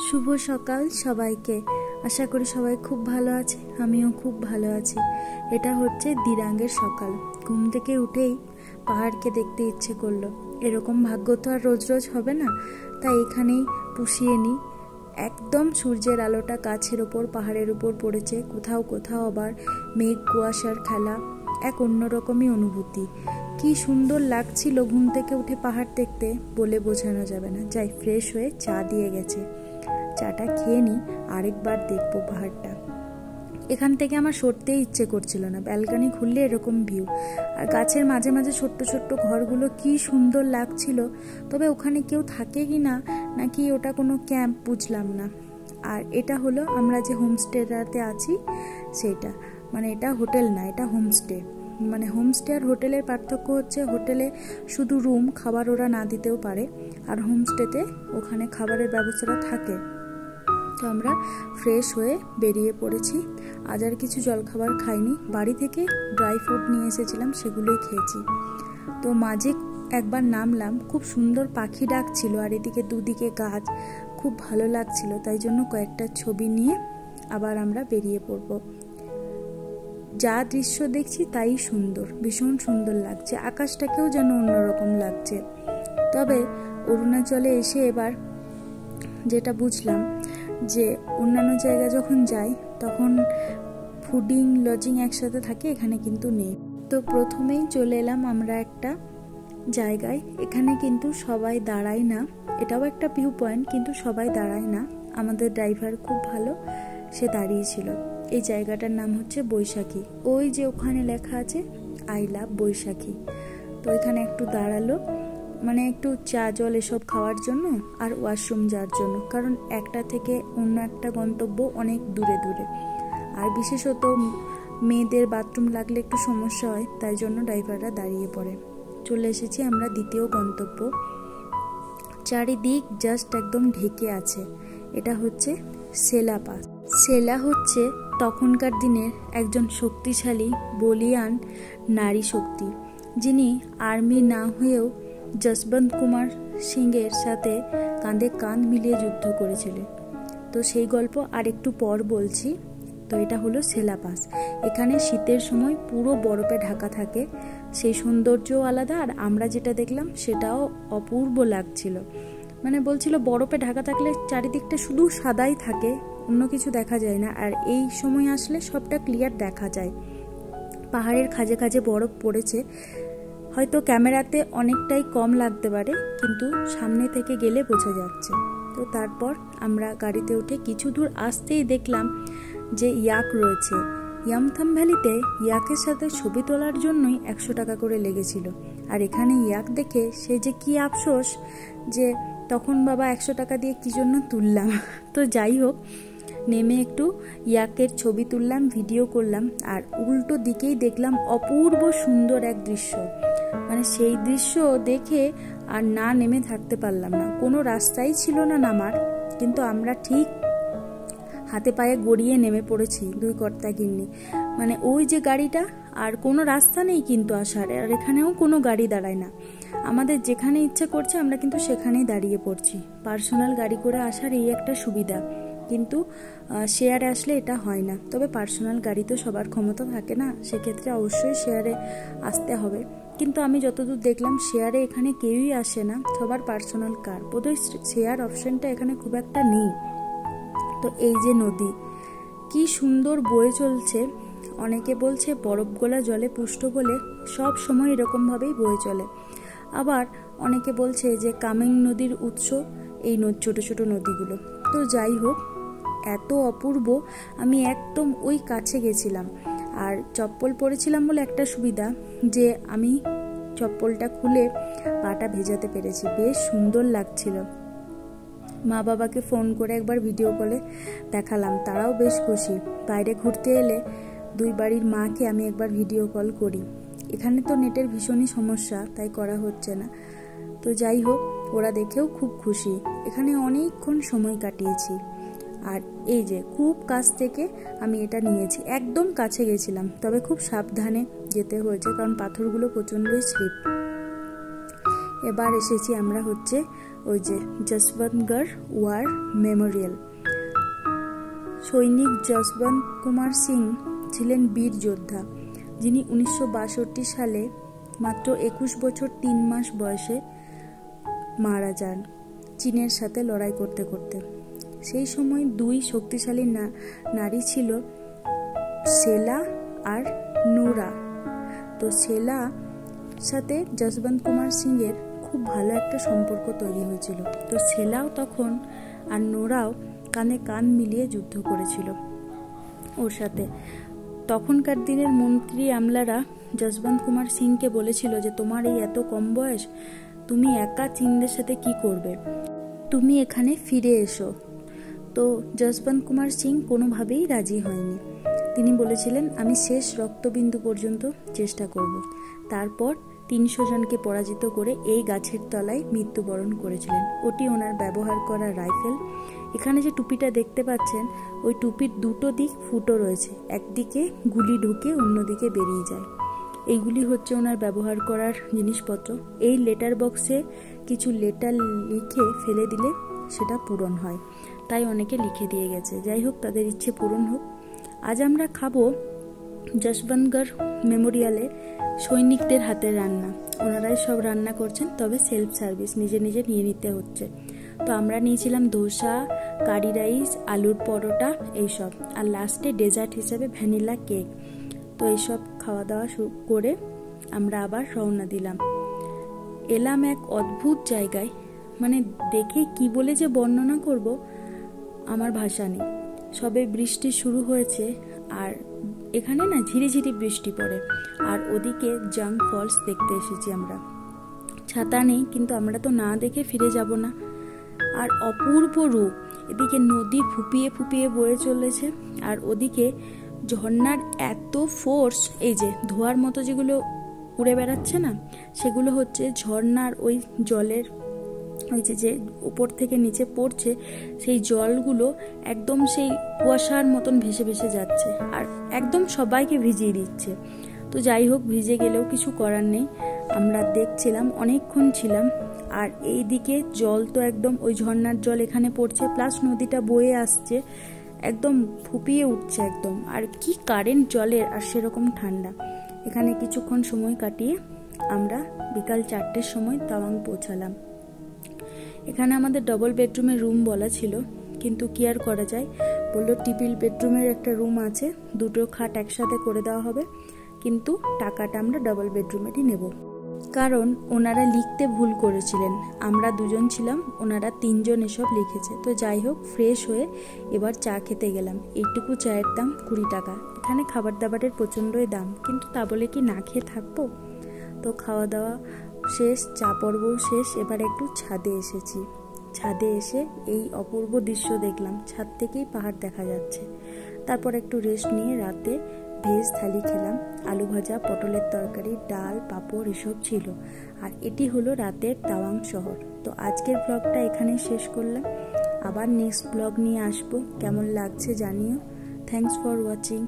শুভ সকাল সবাইকে। আশা করি সবাই খুব ভালো আছে, আমিও খুব ভালো আছি। এটা হচ্ছে দিরাঙ্গের সকাল। ঘুম থেকে উঠেই পাহাড়কে দেখতে ইচ্ছে করলো। এরকম ভাগ্য তো আর রোজ রোজ হবে না, তাই এখানেই পুষিয়ে নিই। একদম সূর্যের আলোটা গাছের ওপর, পাহাড়ের উপর পড়েছে, কোথাও কোথাও আবার মেঘ কুয়াশার খেলা, এক অন্যরকমই অনুভূতি। কি সুন্দর লাগছিল ঘুম থেকে উঠে পাহাড় দেখতে, বলে বোঝানো যাবে না। যাই, ফ্রেশ হয়ে চা দিয়ে গেছে, চাটা খেয়ে নিই, আরেকবার দেখবো পাহাড়টা। এখান থেকে আমার সরতেই ইচ্ছে করছিল না। ব্যালকনি খুললে এরকম ভিউ, আর গাছের মাঝে মাঝে ছোট্ট ছোট্ট ঘরগুলো কি সুন্দর লাগছিল। তবে ওখানে কেউ থাকে কি না, নাকি ওটা কোনো ক্যাম্প, বুঝলাম না। আর এটা হলো আমরা যে হোমস্টেটাতে আছি সেটা, মানে এটা হোটেল না, এটা হোমস্টে। মানে হোমস্টে আর হোটেলের পার্থক্য হচ্ছে, হোটেলে শুধু রুম, খাবার ওরা না দিতেও পারে, আর হোমস্টেতে ওখানে খাবারের ব্যবস্থাটা থাকে। তো আমরা ফ্রেশ হয়ে বেরিয়ে পড়েছি। আজ আর কিছু জলখাবার খাইনি, বাড়ি থেকে ড্রাই ফ্রুট নিয়ে এসেছিলাম, সেগুলোই খেয়েছি। তো মাঝে একবার নামলাম, খুব সুন্দর পাখি ডাক ছিল, আর এদিকে দুদিকে গাছ, খুব ভালো লাগছিল। তাই জন্য কয়েকটা ছবি নিয়ে আবার আমরা বেরিয়ে পড়ব। যা দৃশ্য দেখছি তাই সুন্দর, ভীষণ সুন্দর লাগছে। আকাশটাকেও যেন অন্যরকম লাগছে। তবে অরুণাচলে এসে এবার যেটা বুঝলাম, যে অন্যান্য জায়গায় যখন যাই তখন ফুডিং লজিং একসাথে থাকে, এখানে কিন্তু নেই। তো প্রথমেই চলে এলাম আমরা একটা জায়গায়, এখানে কিন্তু সবাই দাঁড়ায় না। এটাও একটা ভিউ পয়েন্ট, কিন্তু সবাই দাঁড়ায় না। আমাদের ড্রাইভার খুব ভালো, সে দাঁড়িয়েছিল। এই জায়গাটার নাম হচ্ছে বৈশাখী। ওই যে ওখানে লেখা আছে আই লাভ বৈশাখী। তো এখানে একটু দাঁড়ালো, মানে একটু চা জল এসব খাওয়ার জন্য, আর ওয়াশরুম যাওয়ার জন্য, কারণ একটা থেকে অন্য একটা গন্তব্য অনেক দূরে দূরে, আর বিশেষত মেয়েদের বাথরুম লাগলে একটু সমস্যা হয়, তাই জন্য ড্রাইভাররা দাঁড়িয়ে পড়ে। চলে এসেছি আমরা দ্বিতীয় গন্তব্য। চারিদিক জাস্ট একদম ঢেকে আছে। এটা হচ্ছে সেলা পাস। সেলা হচ্ছে তখনকার দিনের একজন শক্তিশালী বলিয়ান নারী শক্তি, যিনি আর্মি না হয়েও যশবন্ত কুমার সিংয়ের সাথে কাঁধে কাঁধ মিলিয়ে যুদ্ধ করেছিলেন। তো সেই গল্প আর একটু পর বলছি। তো এটা হলো সেলা পাস। এখানে শীতের সময় পুরো বরফে ঢাকা থাকে, সেই সৌন্দর্যও আলাদা। আর আমরা যেটা দেখলাম সেটাও অপূর্ব লাগছিল। মানে বলছিল বরফে ঢাকা থাকলে চারিদিকটা শুধু সাদাই থাকে, অন্য কিছু দেখা যায় না, আর এই সময় আসলে সবটা ক্লিয়ার দেখা যায়। পাহাড়ের খাঁজে খাঁজে বরফ পড়েছে, হয়তো ক্যামেরাতে অনেকটাই কম লাগতে পারে, কিন্তু সামনে থেকে গেলে বোঝা যাচ্ছে। তো তারপর আমরা গাড়িতে উঠে কিছু দূর আসতেই দেখলাম যে ইয়াক রয়েছে। ইয়ামথাম ভ্যালিতে ইয়াকের সাথে ছবি তোলার জন্যই 100 টাকা করে লেগেছিল। আর এখানে ইয়াক দেখে সে যে কি আফসোস, যে তখন বাবা 100 টাকা দিয়ে কি জন্য তুললাম। তো যাই হোক, নেমে একটু ইয়াকের ছবি তুললাম, ভিডিও করলাম, আর উল্টো দিকেই দেখলাম অপূর্ব সুন্দর এক দৃশ্য। মানে সেই দৃশ্য দেখে আর না নেমে থাকতে পারলাম না। কোনো রাস্তাই ছিল না নামার, কিন্তু আমরা ঠিক হাতে পায়ে গড়িয়ে নেমে পড়েছি দুই কর্তা গিন্নি। মানে ওই যে গাড়িটা, আর কোনো রাস্তা নেই কিন্তু আসার, আর এখানেও কোনো গাড়ি দাঁড়ায় না। আমাদের যেখানে ইচ্ছে করছে আমরা কিন্তু সেখানেই দাঁড়িয়ে পড়ছি। পার্সোনাল গাড়ি করে আসার এই একটা সুবিধা, কিন্তু শেয়ারে আসলে এটা হয় না। তবে পার্সোনাল গাড়ি তো সবার ক্ষমতা থাকে না, সেক্ষেত্রে অবশ্যই শেয়ারে আসতে হবে। কিন্তু আমি যতদূর দেখলাম শেয়ারে এখানে কেউই আসে না, সবার পার্সোনাল কার। বোধহয় শেয়ার অপশনটা এখানে খুব একটা নেই। তো এই যে নদী কি সুন্দর বয়ে চলছে। অনেকে বলছে বরফ গোলা জলে পুষ্ট বলে সব সময় এরকমভাবেই বয়ে চলে। আবার অনেকে বলছে যে কামেং নদীর উৎস এই ছোট ছোট নদীগুলো। তো যাই হোক, এত অপূর্ব। আমি একদম ওই কাছে গেছিলাম, আর চপ্পল পরেছিলাম বলে একটা সুবিধা, যে আমি চপ্পলটা খুলে পাটা ভেজাতে পেরেছি, বেশ সুন্দর লাগছিল। মা বাবাকে ফোন করে একবার ভিডিও কলে দেখালাম, তারাও বেশ খুশি। বাইরে ঘুরতে এলে দুই বাড়ির মাকে আমি একবার ভিডিও কল করি। এখানে তো নেটের ভীষণই সমস্যা, তাই করা হচ্ছে না। তো যাই হোক, ওরা দেখেও খুব খুশি। এখানে অনেকক্ষণ সময় কাটিয়েছি। আর এই যে খুব কাছ থেকে আমি এটা নিয়েছি, একদম কাছে গেছিলাম, তবে খুব সাবধানে যেতে হয়েছে, কারণ পাথরগুলো প্রচণ্ডই স্লিপ। এবার এসেছি আমরা হচ্ছে ওই যে যশবন্তগড় ওয়ার মেমোরিয়াল। সৈনিক যশবন্ত কুমার সিং ছিলেন বীর যোদ্ধা, যিনি 1962 সালে মাত্র 21 বছর 3 মাস বয়সে মারা যান চীনের সাথে লড়াই করতে করতে। সেই সময় দুই শক্তিশালী নারী ছিল সেলা আর নোরা। তো সেলা সাথে যশবন্ত কুমার সিং এর খুব ভালো একটা সম্পর্ক তৈরি হয়েছিল। তো সেলাও তখন আর নোরাও কাঁধে কাঁধ মিলিয়ে যুদ্ধ করেছিল ওর সাথে। তখনকার দিনের মন্ত্রী আমলারা যশবন্ত কুমার সিংকে বলেছিল যে তোমার এই এত কম বয়স, তুমি একা চীনদের সাথে কি করবে, তুমি এখানে ফিরে এসো। তো যশবন্ত কুমার সিং কোনোভাবেই রাজি হয়নি। তিনি বলেছিলেন আমি শেষ রক্তবিন্দু পর্যন্ত চেষ্টা করব। তারপর 300 জনকে পরাজিত করে এই গাছের তলায় মৃত্যুবরণ করেছিলেন। ওটি ওনার ব্যবহার করা রাইফেল। এখানে যে টুপিটা দেখতে পাচ্ছেন, ওই টুপির দুটো দিক ফুটো রয়েছে, একদিকে গুলি ঢুকে অন্যদিকে বেরিয়ে যায়। এইগুলি হচ্ছে ওনার ব্যবহার করার জিনিসপত্র। এই লেটার বক্সে কিছু লেটার লিখে ফেলে দিলে সেটা পূরণ হয়, তাই অনেকে লিখে দিয়ে গেছে। যাই হোক, তাদের ইচ্ছে পূরণ হোক। আজ আমরা খাবো যশবন্তগড় মেমোরিয়ালে সৈনিকদের হাতের রান্না। ওনারাই সব রান্না করছেন, তবে সেলফ সার্ভিস, নিজে নিজে নিয়ে নিতে হচ্ছে। তো আমরা নিয়েছিলাম ধোসা, কারি রাইস, আলুর পরোটা এইসব, আর লাস্টে ডেজার্ট হিসেবে ভ্যানিলা কেক। তো এইসব খাওয়া দাওয়া শুরু করে আমরা আবার রওনা দিলাম। এলাম এক অদ্ভুত জায়গায়, মানে দেখে কি বলে যে বর্ণনা করব আমার ভাষা নেই। সবে বৃষ্টি শুরু হয়েছে, আর এখানে না ঝিরিঝিরি বৃষ্টি পড়ে। আর ওদিকে জাং ফলস দেখতে এসেছি আমরা। ছাতা নেই, কিন্তু আমরা তো না দেখে ফিরে যাব না। আর অপূর্ব রূপ, এদিকে নদী ফুপিয়ে ফুপিয়ে বয়ে চলেছে, আর ওদিকে ঝর্ণার এত ফোর্স, এই যে ধোয়ার মতো যেগুলো উড়ে বেড়াচ্ছে না, সেগুলো হচ্ছে ঝর্ণার ওই জলের, ওই যে উপর থেকে নিচে পড়ছে, সেই জলগুলো একদম সেই কুয়াশার মতন ভেসে ভেসে যাচ্ছে আর একদম সবাইকে ভিজিয়ে দিচ্ছে। তো যাই হোক, ভিজে গেলেও কিছু করার নেই। আমরা দেখছিলাম, অনেকক্ষণ ছিলাম। আর এই দিকে জল তো একদম ওই ঝর্ণার জল এখানে পড়ছে, প্লাস নদীটা বয়ে আসছে, একদম ফুপিয়ে উঠছে একদম। আর কি কারেন্ট জলের, আর সেরকম ঠান্ডা। এখানে কিছুক্ষণ সময় কাটিয়ে আমরা বিকাল 4টের সময় তাওয়াং পৌঁছালাম। এখানে আমাদের ডবল বেডরুমের রুম বলা ছিল, কিন্তু কি আর করা যায়, বললো ট্রিপল বেডরুমের একটা রুম আছে, দুটো খাট একসাথে করে দেওয়া হবে, কিন্তু টাকাটা আমরা ডবল বেডরুমেরই নেব। কারণ ওনারা লিখতে ভুল করেছিলেন, আমরা 2 জন ছিলাম, ওনারা 3 জন এসব লিখেছে। তো যাই হোক, ফ্রেশ হয়ে এবার চা খেতে গেলাম। এইটুকু চায়ের দাম 20 টাকা। এখানে খাবার দাবারের প্রচণ্ডই দাম, কিন্তু তা বলে কি না খেয়ে থাকবো? তো খাওয়া দাওয়া শেষ, চা পর্বও শেষ। এবার একটু ছাদে এসেছি। ছাদে এসে এই অপূর্ব দৃশ্য দেখলাম, ছাদ থেকেই পাহাড় দেখা যাচ্ছে। তারপর একটু রেস্ট নিয়ে রাতে ভেজ থালি খেলাম। আলু ভাজা, পটলের তরকারি, ডাল, পাঁপড় এসব ছিল। আর এটি হলো রাতের তাওয়াং শহর। তো আজকের ব্লগটা এখানেই শেষ করলাম। আবার নেক্সট ব্লগ নিয়ে আসবো। কেমন লাগছে জানিও। Thanks for watching.